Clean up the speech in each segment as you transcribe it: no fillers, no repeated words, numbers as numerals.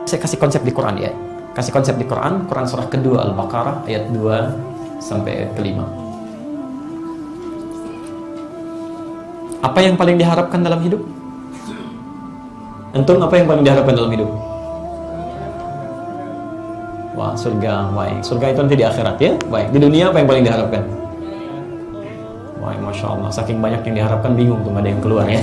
Saya kasih konsep di Quran ya. Kasih konsep di Quran surah kedua Al-Baqarah ayat 2 sampai ayat ke-5. Apa yang paling diharapkan dalam hidup? Antum apa yang paling diharapkan dalam hidup? Wah, surga. Baik. Surga itu nanti di akhirat ya. Baik. Di dunia apa yang paling diharapkan? Baik, Masya Allah. Saking banyak yang diharapkan bingung tuh ada yang keluar ya.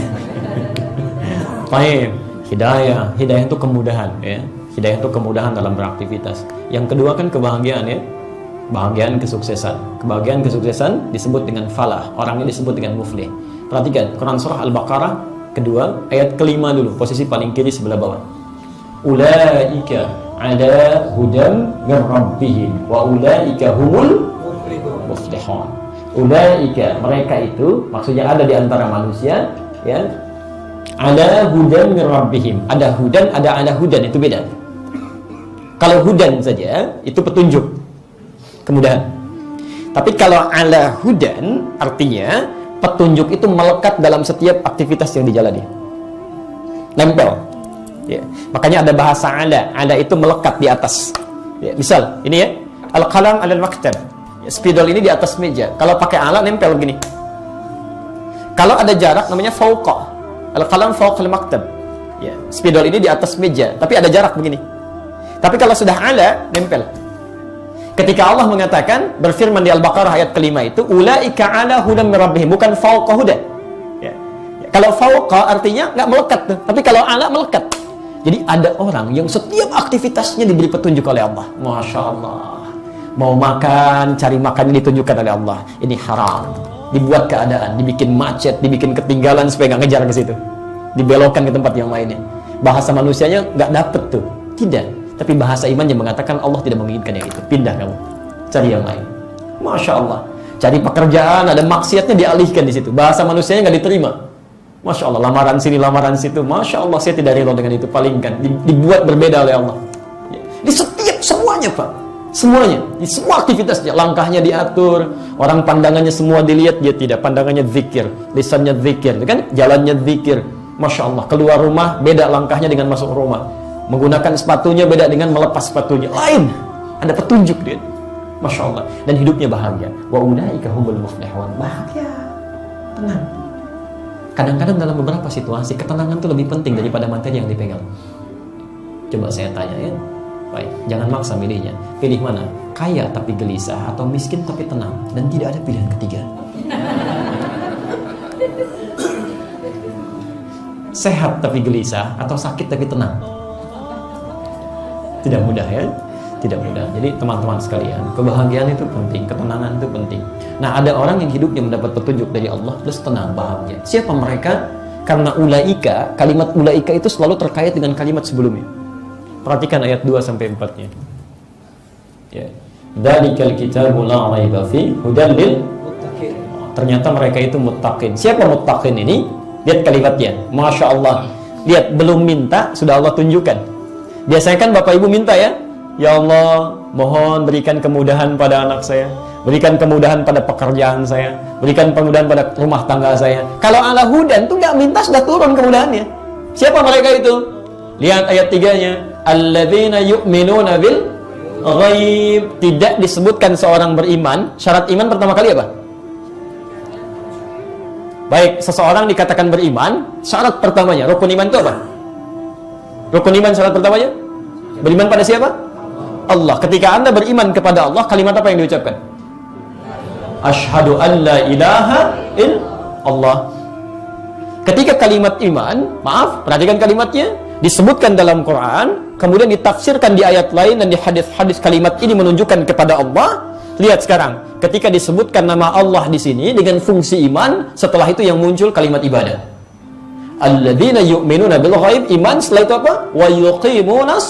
Baik. Hidayah itu kemudahan ya. Hidayah itu kemudahan dalam beraktivitas. Yang kedua kan kebahagiaan ya. Kebahagiaan kesuksesan. Kebahagiaan kesuksesan disebut dengan falah. Orangnya disebut dengan muflih. Perhatikan Quran surah Al-Baqarah kedua ayat ke-5 dulu, posisi paling kiri sebelah bawah. Ulaika ala hudam min rabbihim wa ulaika humul muflihun. Ulaika, mereka itu maksudnya ada di antara manusia ya. Ala hudan min rabbihim. Ada hudan, ada ala hudan, itu beda. Kalau hudan saja itu petunjuk, kemudahan. Tapi kalau ala hudan artinya petunjuk itu melekat dalam setiap aktivitas yang dijalani. Nempel. Ya. Makanya ada bahasa ala. Ala itu melekat di atas. Ya. Misal, ini ya. Al-qalam ala al-maktab. Ya, spidol ini di atas meja. Kalau pakai ala nempel begini. Kalau ada jarak namanya fauqa. Al-qalam fauqa al-maktab. Ya. Spidol ini di atas meja, tapi ada jarak begini. Tapi kalau sudah ala, nempel. Ketika Allah mengatakan, berfirman di Al-Baqarah ayat ke-5 itu, ulaika ala hudan min rabbihim, bukan fauqa hudan. Ya. Kalau fauqa artinya nggak melekat tuh, tapi kalau ala melekat. Jadi ada orang yang setiap aktivitasnya diberi petunjuk oleh Allah. Masya Allah. Mau makan, cari makan ditunjukkan oleh Allah. Ini haram. Dibuat keadaan, dibikin macet, dibikin ketinggalan supaya nggak ngejar ke situ. Dibelokkan ke tempat yang lainnya. Bahasa manusianya nggak dapet tuh. Tidak. Tapi bahasa iman yang mengatakan Allah tidak menginginkan yang itu. Pindah kamu, cari yang lain. Masya Allah. Cari pekerjaan, ada maksiatnya dialihkan di situ. Bahasa manusianya nggak diterima. Masya Allah, lamaran sini, lamaran situ. Masya Allah, saya tidak rela dengan itu. Palingkan, dibuat berbeda oleh Allah. Di setiap semuanya Pak, semuanya, di semua aktivitasnya, langkahnya diatur. Orang pandangannya semua dilihat, dia tidak. Pandangannya zikir, lisannya zikir, kan? Jalannya zikir. Masya Allah, keluar rumah beda langkahnya dengan masuk rumah. Menggunakan sepatunya beda dengan melepas sepatunya. Lain. Ada petunjuk dia. Masya Allah. Dan hidupnya bahagia. Wa ulaika humul muflihun. Bahagia. Tenang. Kadang-kadang dalam beberapa situasi, ketenangan itu lebih penting daripada materi yang dipegang. Coba saya tanya ya. Baik. Jangan maksa milihnya. Pilih mana? Kaya tapi gelisah, atau miskin tapi tenang. Dan tidak ada pilihan ketiga. Sehat tapi gelisah, atau sakit tapi tenang. Tidak mudah ya, tidak mudah. Jadi teman-teman sekalian, kebahagiaan itu penting, ketenangan itu penting. Nah, ada orang yang hidupnya mendapat petunjuk dari Allah terus tenang, bahagia. Siapa mereka? Karena ulaika, kalimat ulaika itu selalu terkait dengan kalimat sebelumnya. Perhatikan ayat 2 sampai 4-nya. Ya. Dzalikal kitabu la raiba fi hudan lil muttaqin. Ternyata mereka itu muttaqin. Siapa muttaqin ini? Lihat kalimatnya. Masya Allah. Lihat, belum minta sudah Allah tunjukkan. Biasanya kan Bapak Ibu minta ya, ya Allah, mohon berikan kemudahan pada anak saya, berikan kemudahan pada pekerjaan saya, berikan kemudahan pada rumah tangga saya. Kalau ala hudan tuh nggak minta sudah turun kemudahannya. Siapa mereka itu? Lihat ayat 3-nya. Alladzina yu'minuna bil ghaib. Tidak disebutkan seorang beriman. Syarat iman pertama kali apa? Baik, seseorang dikatakan beriman, syarat pertamanya, rukun iman itu apa? Rukun iman syarat pertamanya? Beriman pada siapa? Allah. Ketika Anda beriman kepada Allah, kalimat apa yang diucapkan? Asyhadu an la ilaha illallah. Ketika kalimat iman, maaf, perhatikan kalimatnya, disebutkan dalam Quran, kemudian ditafsirkan di ayat lain dan di hadis-hadis kalimat ini menunjukkan kepada Allah. Lihat sekarang, ketika disebutkan nama Allah di sini dengan fungsi iman, setelah itu yang muncul kalimat ibadah. Alladzina yu'minuna bil ghaib, iman, setelah itu apa? Wa yuqimunas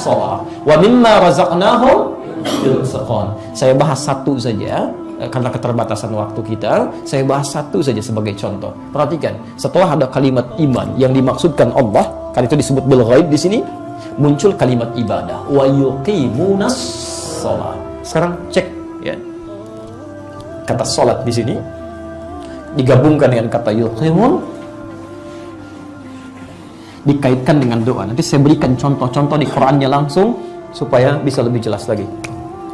shalah wa mimma razaqnahum yunfiqun. Saya bahas satu saja karena keterbatasan waktu kita. Saya bahas satu saja sebagai contoh. Perhatikan, setelah ada kalimat iman yang dimaksudkan Allah, kan itu disebut bil ghaib di sini, muncul kalimat ibadah. Wa yuqimunas shalah. Sekarang cek ya. Kata salat di sini digabungkan dengan kata yuqimun. dikaitkan dengan doa. Nanti saya berikan contoh-contoh di Qur'annya langsung supaya bisa lebih jelas lagi.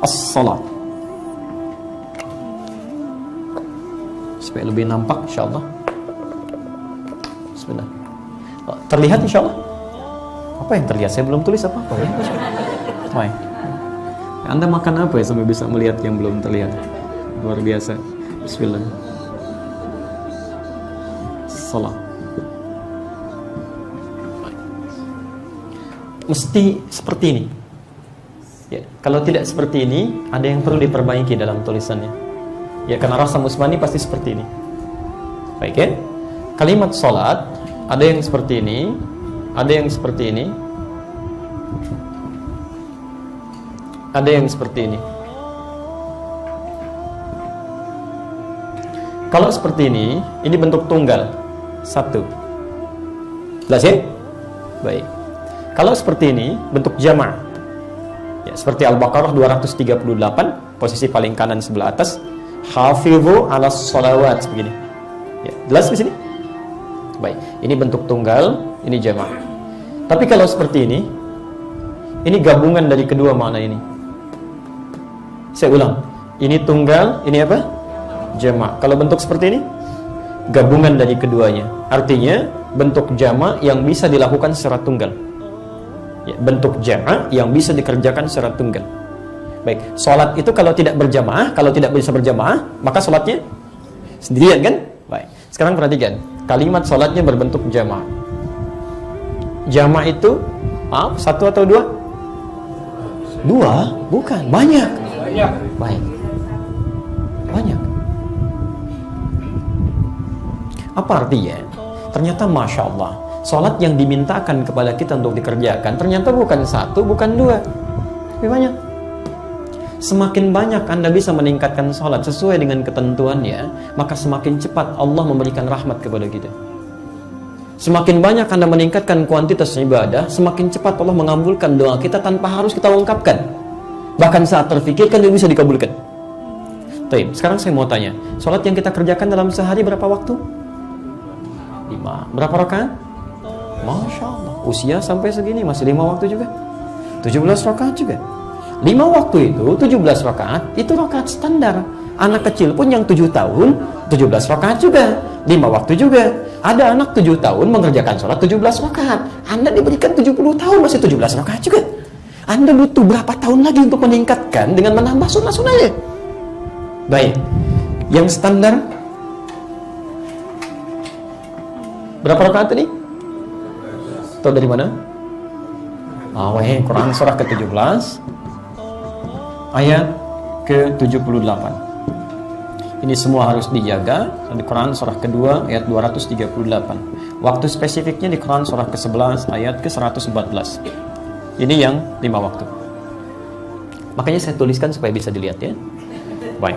As-salat. Supaya lebih nampak insyaallah. Bismillah. Terlihat insyaallah? Apa yang terlihat? Saya belum tulis apa-apa ya. Baik. Anda makan apa ya sampai bisa melihat yang belum terlihat? Luar biasa. Bismillah. Salat. Mesti seperti ini. Ya, kalau tidak seperti ini, ada yang perlu diperbaiki dalam tulisannya. Ya, karena Rasam Usmani pasti seperti ini. Baik ya. Kalimat salat ada yang seperti ini, ada yang seperti ini, ada yang seperti ini. Kalau seperti ini bentuk tunggal. Satu. Jelas ya? Baik. Kalau seperti ini, bentuk jama'. Ya, seperti Al-Baqarah 238, posisi paling kanan sebelah atas. Hafidhu 'alas shalawat, begini. Ya, jelas di sini? Baik. Ini bentuk tunggal, ini jama'. Tapi kalau seperti ini gabungan dari kedua makna ini. Saya ulang. Ini tunggal, ini apa? Jama'. Kalau bentuk seperti ini, gabungan dari keduanya. Artinya, bentuk jama' yang bisa dilakukan secara tunggal. Ya, bentuk jama' yang bisa dikerjakan secara tunggal. Baik, sholat itu kalau tidak berjamaah, kalau tidak bisa berjamaah, maka sholatnya sendirian kan? Baik, sekarang perhatikan, kalimat sholatnya berbentuk jama'. Jama' itu satu atau dua? Dua? Bukan, banyak. Baik, banyak. Apa artinya? Ternyata Masya Allah, sholat yang dimintakan kepada kita untuk dikerjakan ternyata bukan satu, bukan dua, lebih banyak. Semakin banyak Anda bisa meningkatkan sholat sesuai dengan ketentuannya, maka semakin cepat Allah memberikan rahmat kepada kita. Semakin banyak Anda meningkatkan kuantitas ibadah, semakin cepat Allah mengabulkan doa kita tanpa harus kita lengkapkan. Bahkan saat terfikirkan dia bisa dikabulkan. Baik, sekarang saya mau tanya, sholat yang kita kerjakan dalam sehari berapa waktu? 5. Berapa rakaat? Masya Allah, usia sampai segini masih 5 waktu juga. 17 rakaat juga. 5 waktu itu, 17 rakaat, itu rakaat standar. Anak kecil pun yang 7 tahun, 17 rakaat juga. 5 waktu juga. Ada anak 7 tahun mengerjakan sholat 17 rakaat. Anda diberikan 70 tahun masih 17 rakaat juga. Anda butuh berapa tahun lagi untuk meningkatkan dengan menambah sunnah-sunnahnya? Baik, yang standar berapa rakaat tadi? Tahu dari mana? Quran surah ke-17 ayat ke-78. Ini semua harus dijaga. Di Quran surah kedua ayat 238. Waktu spesifiknya di Quran surah ke-11 ayat ke-114. Ini yang 5 waktu. Makanya saya tuliskan supaya bisa dilihat ya. Baik.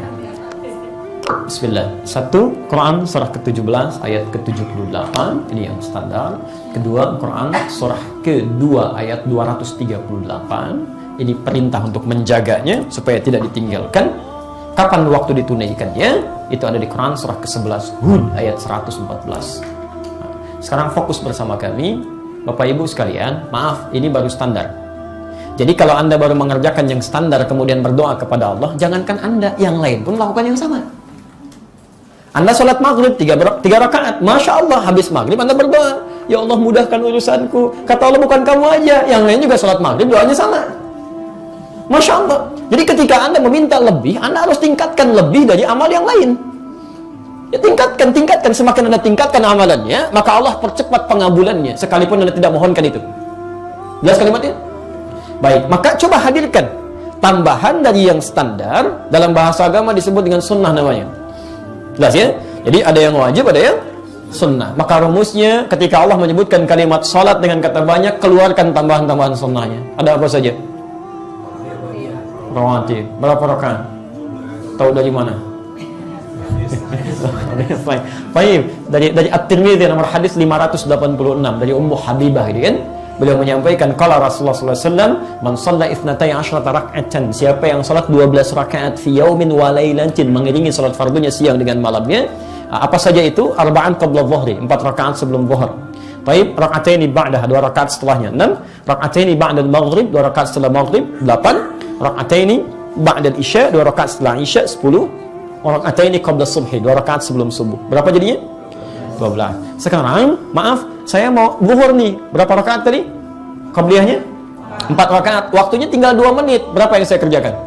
Bismillah. 1. Quran surah ke-17 ayat ke-78. Ini yang standar. Kedua, Quran surah kedua ayat 238. Ini perintah untuk menjaganya supaya tidak ditinggalkan. Kapan waktu ditunaikannya? Itu ada di Quran surah ke-11 Hud ayat 114. Nah, sekarang fokus bersama kami, Bapak Ibu sekalian. Maaf, ini baru standar. Jadi kalau Anda baru mengerjakan yang standar kemudian berdoa kepada Allah, jangankan Anda, yang lain pun lakukan yang sama. Anda sholat maghrib 3 rakaat, Masya Allah, habis maghrib Anda berdoa, ya Allah mudahkan urusanku. Kata Allah, bukan kamu aja, yang lain juga sholat maghrib doanya sama. Masya Allah. Jadi ketika Anda meminta lebih, Anda harus tingkatkan lebih dari amal yang lain. Ya tingkatkan. Semakin Anda tingkatkan amalannya, maka Allah percepat pengabulannya, sekalipun Anda tidak mohonkan itu. Jelas kalimatnya? Baik, maka coba hadirkan tambahan dari yang standar. Dalam bahasa agama disebut dengan sunnah namanya. Jelas ya? Jadi ada yang wajib, ada yang sunnah. Maka rumusnya ketika Allah menyebutkan kalimat salat dengan kata banyak, keluarkan tambahan-tambahan sunnahnya. Ada apa saja? Rawatib. Berapa rakaat? Tahu dari mana? Baik. Dari At-Tirmidzi nomor hadis 586 dari Ummu Habibah gitu kan. Beliau menyampaikan qala Rasulullah sallallahu alaihi wasallam, "Man shalla 12 rak'atan." Siapa yang salat 12 rakaat fi yaumin wa lailatin, mengiringi salat fardunya siang dengan malamnya. Apa saja itu? Arba'an qabla dhuhri, 4 rakaat sebelum zuhur. Baik, rak'ataini ba'dah, 2 rakaat setelahnya 6, rak'ataini ba'dal maghrib, 2 rakaat setelah maghrib 8, rak'ataini ba'dal isya, 2 rakaat setelah isya 10, rak'ataini qabla subhi, 2 rakaat sebelum subuh. Berapa jadinya? 12. Sekarang, maaf, saya mau zuhur nih. Berapa rakaat tadi? Qabliyahnya? 4 rakaat. Waktunya tinggal 2 menit. Berapa yang saya kerjakan?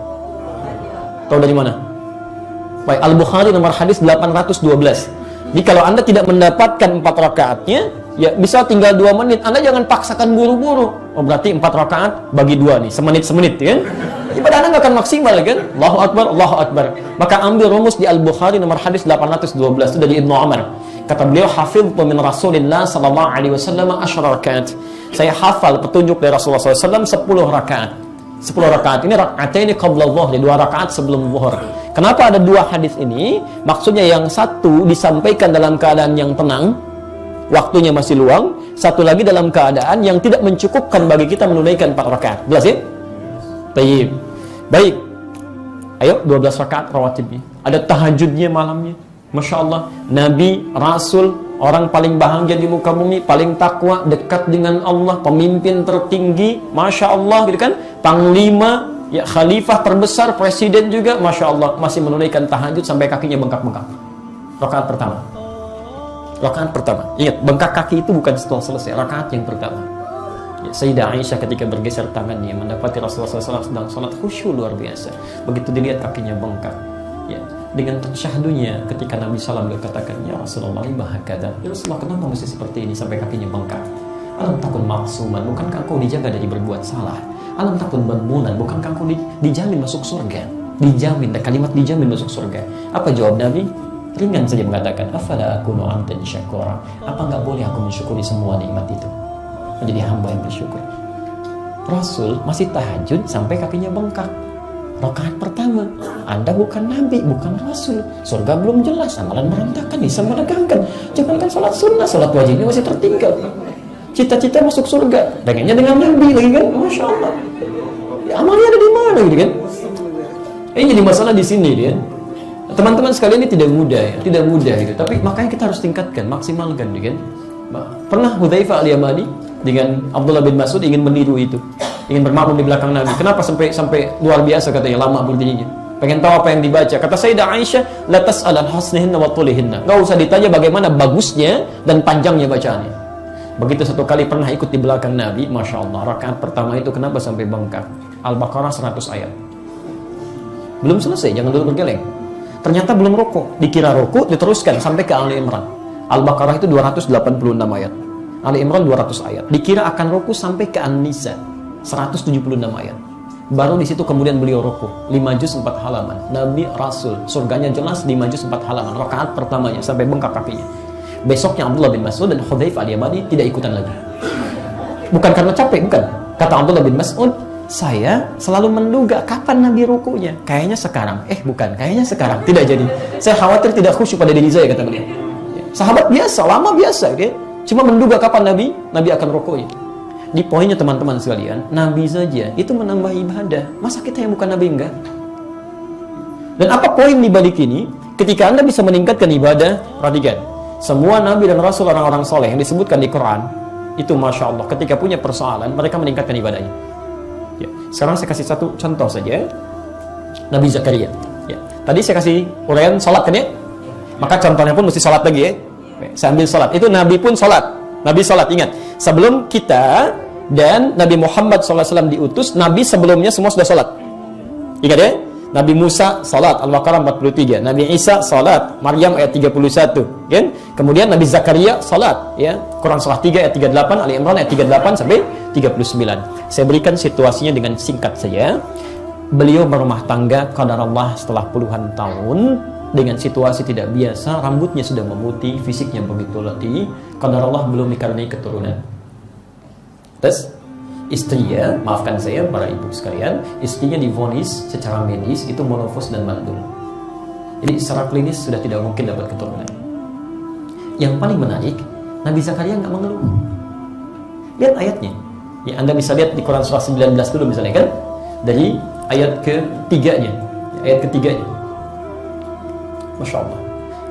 Tahu dari mana? Baik, Al-Bukhari nomor hadis 812. Jadi kalau Anda tidak mendapatkan 4 rakaatnya, ya bisa tinggal 2 menit. Anda jangan paksakan buru-buru. Oh, berarti 4 rakaat bagi 2 nih, semenit-semenit kan? Ibadah Anda nggak akan maksimal kan? Allahu Akbar, Allahu Akbar. Maka ambil rumus di Al-Bukhari nomor hadis 812 itu dari Ibnu Umar. Kata beliau, hafidhu min Rasulillah sallallahu alaihi wasallam 10 rakaat. Saya hafal petunjuk dari Rasulullah SAW 10 rakaat. 10 rakaat ini rak'ataini qabla dhuhr, 2 rakaat sebelum zuhur. Kenapa ada 2 hadis ini? Maksudnya yang satu disampaikan dalam keadaan yang tenang, waktunya masih luang, satu lagi dalam keadaan yang tidak mencukupkan bagi kita menunaikan 4 rakaat. Jelas ya? Baik. Baik. Ayo 12 rakaat rawatibnya. Ada tahajudnya malamnya. Masya Allah, Nabi, Rasul, orang paling bahagia di muka bumi, paling takwa, dekat dengan Allah, pemimpin tertinggi, Masya Allah, gitu kan? Panglima, ya khalifah terbesar, presiden juga, Masya Allah, masih menunaikan tahajud sampai kakinya bengkak-bengkak. Rakaat pertama. Rakaat pertama. Ingat, bengkak kaki itu bukan setelah selesai, rakaat yang pertama. Ya, Sayyidah Aisyah ketika bergeser tangannya mendapati Rasulullah SAW sedang sholat khusyuk luar biasa. Begitu dilihat kakinya bengkak. Ya, dengan syahdunya ketika Nabi SAW berkatakan, ya Rasulullah lima hakada, ya Rasulullah kenapa mesti seperti ini sampai kakinya bengkak? Alam takun maksuman, bukankah engkau dijaga dari berbuat salah? Alam takun madmunan, bukankah engkau dijamin masuk surga? Dijamin, kalimat dijamin masuk surga. Apa jawab Nabi? Ringan saja mengatakan, afala akunu amdan syakura, apa enggak boleh aku mensyukuri semua nikmat itu, menjadi hamba yang bersyukur? Rasul masih tahajud sampai kakinya bengkak. Rakaat pertama, Anda bukan Nabi, bukan Rasul, surga belum jelas, amalan berantakan, bisa menegangkan. Jangankan sholat sunnah, sholat wajibnya masih tertinggal. Cita-cita masuk surga, pengennya dengan Nabi lagi kan, Masya Allah. Ya, amalnya ada di mana gitu kan? Ini jadi masalah di sini dia. Teman-teman sekalian ini tidak mudah ya, tidak mudah gitu. Tapi makanya kita harus tingkatkan, maksimalkan gitu kan. Pernah Hudzaifah Al-Yamani dengan Abdullah bin Mas'ud ingin meniru itu, ingin bermakmum di belakang Nabi. Kenapa sampai luar biasa katanya, lama berdirinya. Pengen tahu apa yang dibaca. Kata Sayyidah Aisyah, la tas'al an husnihinna wa tulihinna. Enggak usah ditanya bagaimana bagusnya dan panjangnya bacaannya. Begitu satu kali pernah ikut di belakang Nabi, Masya Allah, rakaat pertama itu kenapa sampai bengkak? Al-Baqarah 100 ayat. Belum selesai, jangan dulu bergeleng. Ternyata belum rukuk, dikira rukuk, diteruskan sampai ke Ali Imran. Al-Baqarah itu 286 ayat. Ali Imran 200 ayat. Dikira akan rukuk sampai ke An-Nisa 176 ayat. Baru di situ kemudian beliau rukuk 5 juz 4 halaman. Nabi Rasul, surganya jelas 5 juz 4 halaman. Rakaat pertamanya sampai bengkak kakinya. Besoknya Abdullah bin Mas'ud dan Hudzaifah Al-Yamani tidak ikutan lagi. Bukan karena capek, bukan. Kata Abdullah bin Mas'ud, saya selalu menduga kapan Nabi rukunya. Kayaknya sekarang. Bukan, kayaknya sekarang. Tidak jadi. Saya khawatir tidak khusyuk pada diri saya, kata beliau. Sahabat biasa, lama biasa, gitu. Cuma menduga kapan Nabi akan rukunya. Di poinnya teman-teman sekalian, Nabi saja itu menambah ibadah. Masa kita yang bukan Nabi enggak? Dan apa poin di balik ini? Ketika Anda bisa meningkatkan ibadah, perhatikan. Semua Nabi dan Rasul orang-orang soleh yang disebutkan di Quran, itu Masya Allah, ketika punya persoalan, mereka meningkatkan ibadahnya. Ya. Sekarang saya kasih satu contoh saja. Nabi Zakaria. Ya. Tadi saya kasih uraian sholat kan ya? Maka contohnya pun mesti sholat lagi ya. Saya ambil sholat. Itu Nabi pun sholat. Nabi sholat, ingat. Sebelum kita dan Nabi Muhammad SAW diutus, Nabi sebelumnya semua sudah sholat. Ingat ya? Nabi Musa sholat, Al-Baqarah 43. Nabi Isa sholat, Maryam ayat 31. Kan? Kemudian Nabi Zakaria sholat. Ya? Quran surah 3 ayat 38, Ali Imran ayat 38 sampai 39. Saya berikan situasinya dengan singkat saja. Beliau berumah tangga, qadarullah, setelah puluhan tahun, dengan situasi tidak biasa, rambutnya sudah memutih, fisiknya begitu letih, qadarullah belum dikaruniai keturunan. Terus istrinya, maafkan saya para ibu sekalian, istrinya divonis secara medis itu monofos dan mandul. Jadi secara klinis sudah tidak mungkin dapat keturunan. Yang paling menarik, Nabi Zakaria nggak mengeluh. Lihat ayatnya. Ya, Anda bisa lihat di Quran surah 19 dulu misalnya kan, dari ayat ketiganya, Masya Allah.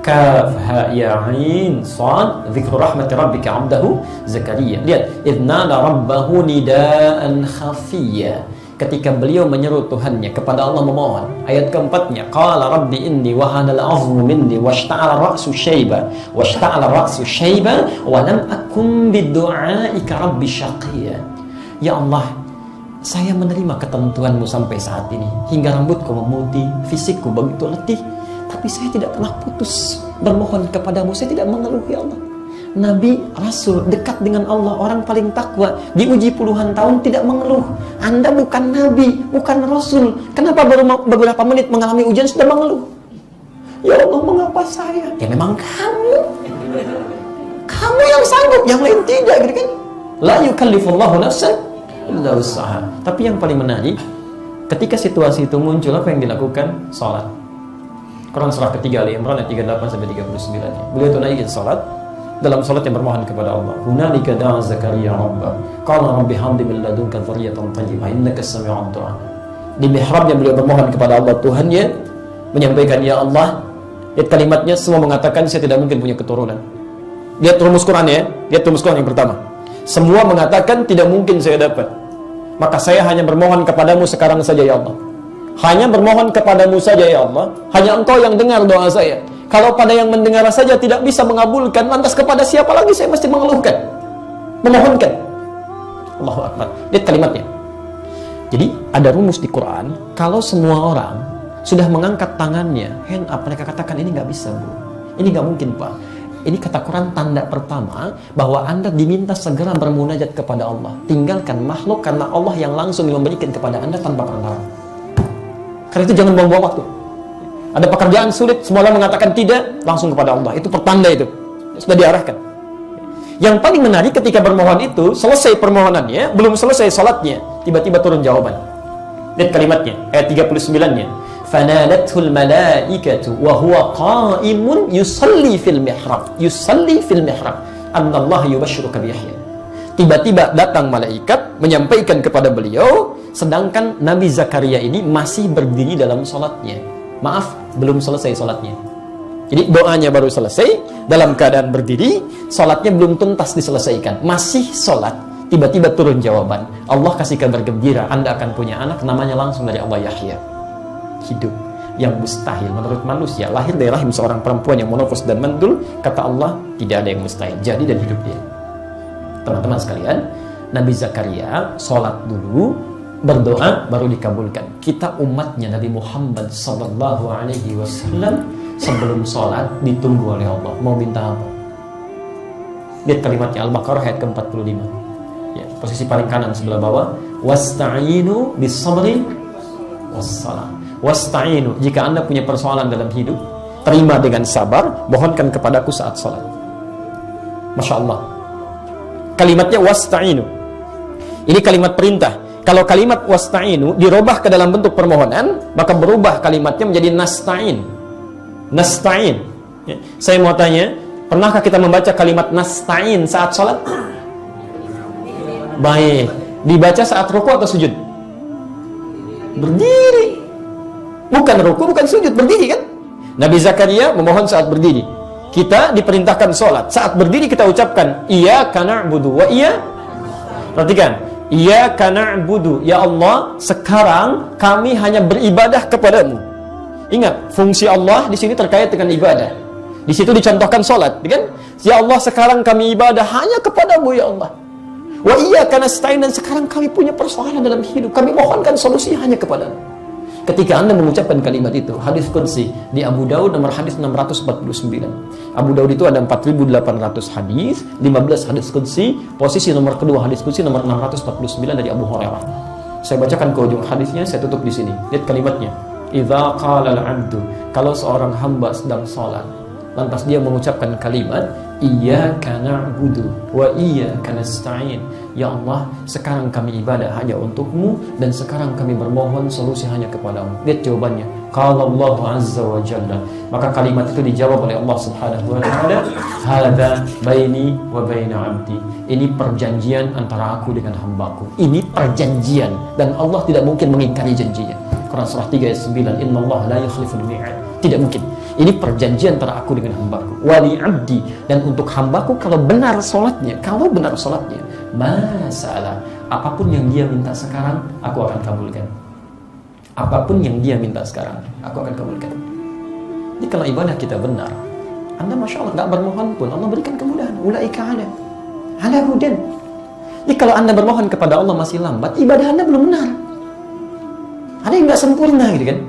Kaf ha ya ain sad dzikru rahmati rabbika 'abdahu Zakaria. Lihat, idnada rabbahu nidaan khafiyya. Ketika beliau menyeru Tuhannya, kepada Allah memohon. Ayat keempatnya, qala rabbi inni wahana al-'azmu minni washta'ala ra'su syaiba wa lam akun bidu'aika rabbi syaqiyya. Ya Allah, saya menerima ketentuanmu sampai saat ini, hingga rambutku memutih, fisikku begitu letih, tapi saya tidak pernah putus bermohon kepadamu, saya tidak mengeluh ya Allah. Nabi, Rasul, dekat dengan Allah, orang paling takwa, diuji puluhan tahun tidak mengeluh. Anda bukan Nabi, bukan Rasul, kenapa baru beberapa menit mengalami ujian sudah mengeluh? Ya Allah, mengapa saya? Ya memang kamu yang sanggup, yang lain tidak, gitu kan? La yukallifullahu nafsan illa wus'aha. Tapi yang paling menarik, ketika situasi itu muncul, apa yang dilakukan? Salat. Quran surah ketiga Ali Imran ayat 38 sampai 39. Beliau tunaikan salat. Dalam salat yang bermohon kepada Allah. Hunalika da'a Zakaria rabbah. Qala rabbi habli min ladunka dzurriyyatan thayyibah innaka sami'ud du'a. Di mihrabnya beliau bermohon kepada Allah, Tuhannya menyampaikan, ya Allah, lihat kalimatnya semua mengatakan saya tidak mungkin punya keturunan. Lihat rumus Quran ya, lihat rumus Quran yang pertama. Semua mengatakan tidak mungkin saya dapat. Maka saya hanya bermohon kepadamu sekarang saja ya Allah. Hanya bermohon kepadamu saja ya Allah. Hanya Engkau yang dengar doa saya. Kalau pada yang mendengar saja tidak bisa mengabulkan, lantas kepada siapa lagi saya mesti mengeluhkan, memohonkan? Allahu Akbar. Lihat kalimatnya. Jadi ada rumus di Quran, kalau semua orang sudah mengangkat tangannya, hand up, mereka katakan ini nggak bisa bro, ini nggak mungkin Pak. Ini kata Quran tanda pertama bahwa Anda diminta segera bermunajat kepada Allah. Tinggalkan makhluk karena Allah yang langsung memberikan kepada Anda tanpa perantara. Karena itu jangan buang-buang waktu. Ada pekerjaan sulit, semua orang mengatakan tidak, langsung kepada Allah. Itu pertanda itu. Sudah diarahkan. Yang paling menarik ketika bermohon itu, selesai permohonannya, belum selesai salatnya, tiba-tiba turun jawaban. Lihat kalimatnya, ayat 39-nya. Fanadathul malaikatu wa huwa qa'imun yusalli fil mihrab. Yusalli fil mihrab. Annallaha yubashshiruka bi Yahya. Tiba-tiba datang malaikat menyampaikan kepada beliau, sedangkan Nabi Zakaria ini masih berdiri dalam salatnya. Maaf, belum selesai salatnya. Jadi doanya baru selesai, dalam keadaan berdiri, salatnya belum tuntas diselesaikan. Masih salat, tiba-tiba turun jawaban. Allah kasih kabar gembira, Anda akan punya anak, namanya langsung dari Allah Yahya. Hidup yang mustahil menurut manusia, lahir dari rahim seorang perempuan yang monofos dan mandul, kata Allah, tidak ada yang mustahil. Jadi dan hidup dia. Teman-teman sekalian, Nabi Zakaria salat dulu, berdoa baru dikabulkan. Kita umatnya Nabi Muhammad sallallahu alaihi wasallam sebelum sholat ditunggu oleh Allah. Mau minta apa? Lihat kalimatnya Al-Baqarah ayat ke-45. Ya, posisi paling kanan sebelah bawah. Wasta'inu bis-sabri was-salah. Wasta'inu, jika Anda punya persoalan dalam hidup, terima dengan sabar, mohonkan kepadaku saat sholat. Masya Allah. Kalimatnya wasta'inu. Ini kalimat perintah. Kalau kalimat wasta'inu dirubah ke dalam bentuk permohonan, maka berubah kalimatnya menjadi nasta'in. Nasta'in. Ya. Saya mau tanya, pernahkah kita membaca kalimat nasta'in saat sholat? Baik. Dibaca saat ruku atau sujud? Berdiri. Bukan ruku, bukan sujud, berdiri kan? Nabi Zakaria memohon saat berdiri. Kita diperintahkan sholat. Saat berdiri kita ucapkan, Iyyaka na'budu wa iya. Perhatikan. Iyyaka na'budu, ya Allah, sekarang kami hanya beribadah kepadamu. Ingat, fungsi Allah di sini terkait dengan ibadah. Di situ dicontohkan salat, kan? Ya Allah, sekarang kami ibadah hanya kepadamu ya Allah. Wa iyyaka nasta'in, dan sekarang kami punya persoalan dalam hidup, kami mohonkan solusi hanya kepadamu. Ketika Anda mengucapkan kalimat itu, hadis qudsi di Abu Daud nomor hadis 649. Abu Daud itu ada 4.800 hadis, 15 hadis qudsi. Posisi nomor kedua hadis qudsi nomor 649 dari Abu Hurairah. Saya bacakan ke ujung hadisnya, saya tutup di sini. Lihat kalimatnya. Idza qala al-'abdu, kalau seorang hamba sedang salat, lantas dia mengucapkan kalimat Iyyaka na'budu wa iyyaka nasta'in. Ya Allah, sekarang kami ibadah hanya untukmu, dan sekarang kami bermohon solusi hanya kepadamu. Lihat jawabannya. Qala Allah azza wa jalla. Maka kalimat itu dijawab oleh Allah subhanahu wa ta'ala. Hadza baini wa baina 'abdi. Ini perjanjian antara aku dengan hambaku. Ini perjanjian, dan Allah tidak mungkin mengingkari janjinya. Quran surah 3 ayat 9. Innallaha la yukhliful mi'ad. Tidak mungkin. Ini perjanjian antara aku dengan hambaku. Wali abdi, dan untuk hambaku kalau benar sholatnya, masalah apapun yang dia minta sekarang, aku akan kabulkan. Apapun yang dia minta sekarang, aku akan kabulkan. Jadi kalau ibadah kita benar, Anda Masya Allah, nggak bermohon pun Allah berikan kemudahan. Ulaika ala hudan. Jadi kalau Anda bermohon kepada Allah masih lambat, ibadah Anda belum benar. Ada yang nggak sempurna gitu kan.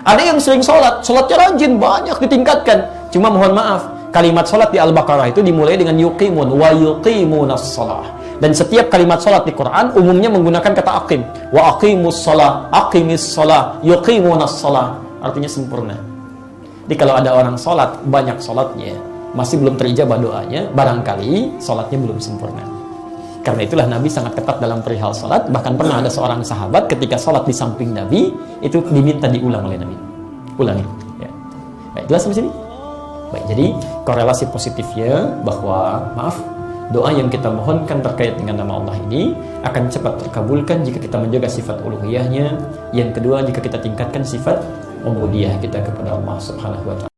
Ada yang sering sholatnya rajin, banyak ditingkatkan. Cuma mohon maaf, kalimat sholat di Al-Baqarah itu dimulai dengan yuqimun wa yuqimunas shalah. Dan setiap kalimat sholat di Quran umumnya menggunakan kata aqim. Wa aqimus shalah, aqimis shalah, yuqimunas shalah. Artinya sempurna. Jadi kalau ada orang sholat, banyak sholatnya, masih belum terijabah doanya, barangkali sholatnya belum sempurna. Karena itulah Nabi sangat ketat dalam perihal sholat. Bahkan pernah ada seorang sahabat ketika sholat di samping Nabi, itu diminta diulang oleh Nabi. Ulangi. Ya. Baik, jelas sampai sini? Baik, jadi korelasi positifnya bahwa, maaf, doa yang kita mohonkan terkait dengan nama Allah ini akan cepat terkabulkan jika kita menjaga sifat uluhiyahnya. Yang kedua, jika kita tingkatkan sifat ubudiyah kita kepada Allah Subhanahu wa ta'ala.